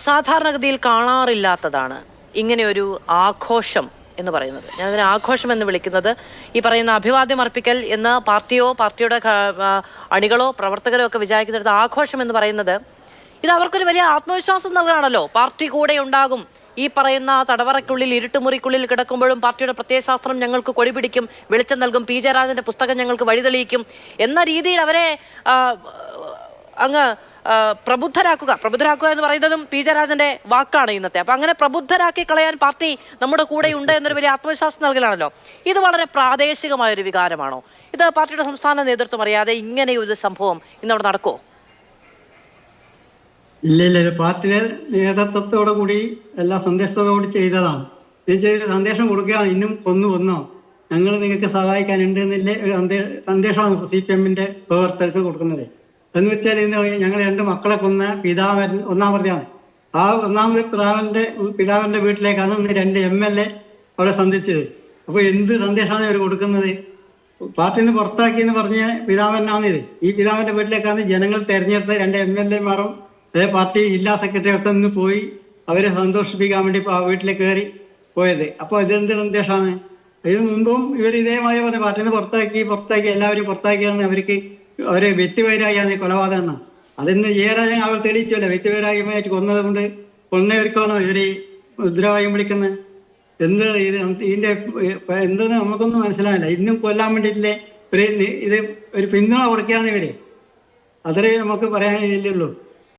സാധാരണഗതിയിൽ കാണാറില്ലാത്തതാണ് ഇങ്ങനെയൊരു ആഘോഷം എന്ന് പറയുന്നത്. ഞാനതിന് ആഘോഷം എന്ന് വിളിക്കുന്നത് ഈ പറയുന്ന അഭിവാദ്യം അർപ്പിക്കൽ എന്ന് പാർട്ടിയോ പാർട്ടിയുടെ അണികളോ പ്രവർത്തകരോ ഒക്കെ വിചാരിക്കുന്നിടത്ത് ആഘോഷം എന്ന് പറയുന്നത് ഇത് അവർക്കൊരു വലിയ ആത്മവിശ്വാസം നൽകുകയാണല്ലോ. പാർട്ടി കൂടെ ഉണ്ടാകും, ഈ പറയുന്ന തടവറയ്ക്കുള്ളിൽ ഇരുട്ടുമുറിക്കുള്ളിൽ കിടക്കുമ്പോഴും പാർട്ടിയുടെ പ്രത്യയശാസ്ത്രം ഞങ്ങൾക്ക് കൊടിപിടിക്കും, വെളിച്ചം നൽകും, പി ജയരാജന്റെ പുസ്തകം ഞങ്ങൾക്ക് വഴിതെളിയിക്കും എന്ന രീതിയിൽ അവരെ അങ്ങ് പ്രബുദ്ധരാക്കുക എന്ന് പറയുന്നതും പി ജയരാജന്റെ വാക്കാണ് ഇന്നത്തെ. അപ്പൊ അങ്ങനെ പ്രബുദ്ധരാക്കി കളയാൻ പാർട്ടി നമ്മുടെ കൂടെ ഉണ്ട് എന്നൊരു വലിയ ആത്മവിശ്വാസം നൽകലാണല്ലോ. ഇത് വളരെ പ്രാദേശികമായൊരു വികാരമാണോ? ഇത് പാർട്ടിയുടെ സംസ്ഥാന നേതൃത്വം അറിയാതെ ഇങ്ങനെയൊരു സംഭവം ഇന്നവിടെ നടക്കുമോ? ഇല്ല, ഇത് പാർട്ടിയുടെ നേതൃത്വത്തോടു കൂടി എല്ലാ സന്ദേശത്തോടു കൂടി ചെയ്തതാണ്. ഇത് ചെയ്ത് സന്ദേശം കൊടുക്കുകയാണ്, ഇന്നും കൊന്നോ ഞങ്ങൾ നിങ്ങൾക്ക് സഹായിക്കാനുണ്ട് എന്നില്ലേ ഒരു സന്ദേശമാണ് CPM-ന്റെ പ്രവർത്തകർക്ക് കൊടുക്കുന്നത്. എന്ന് വെച്ചാൽ ഇന്ന് ഞങ്ങൾ 2 മക്കളെ കൊന്ന പിതാവൻ ഒന്നാം പ്രതിയാണ്. ആ ഒന്നാമത് പിതാവിന്റെ വീട്ടിലേക്കാണ് ഇന്ന് 2 MLA അവിടെ സന്ധിച്ചത്. അപ്പൊ എന്ത് സന്ദേശമാണ് ഇവർ കൊടുക്കുന്നത്? പാർട്ടിയിൽ നിന്ന് പുറത്താക്കി എന്ന് പറഞ്ഞ പിതാവനാണിത്. ഈ പിതാവിന്റെ വീട്ടിലേക്കാണ് ജനങ്ങൾ തെരഞ്ഞെടുത്ത 2 MLA-മാരും അതേ പാർട്ടി ജില്ലാ സെക്രട്ടറി ഒക്കെ നിന്ന് പോയി അവരെ സന്തോഷിപ്പിക്കാൻ വേണ്ടി വീട്ടിലേക്ക് കയറി പോയത്. അപ്പോൾ ഇതെന്ത് സന്ദേശമാണ്? ഇതിനു മുമ്പും ഇവർ ഇതേമായി പറഞ്ഞ പാർട്ടിയിൽ നിന്ന് പുറത്താക്കി എല്ലാവരും പുറത്താക്കിയാണ് അവരെ വ്യക്തിവൈരാഗ്യമാണ് കൊലപാതകം. അതിന്ന് ജയരാജൻ അവർ തെളിയിച്ചല്ലോ. വ്യക്തിവൈരാഗ്യമായിട്ട് കൊന്നത് കൊണ്ട് കൊന്നവർക്കാണോ ഇവര് മുദ്രാവാക്യം വിളിക്കുന്നത്? ഇതിന്റെ എന്തെന്ന് നമുക്കൊന്നും മനസ്സിലാവില്ല. ഇന്നും കൊല്ലാൻ വേണ്ടിയിട്ടില്ലേ ഒരു പിന്തുണ കൊടുക്കുകയാണ് ഇവര്. അത്രേ നമുക്ക് പറയാനില്ലുള്ളൂ.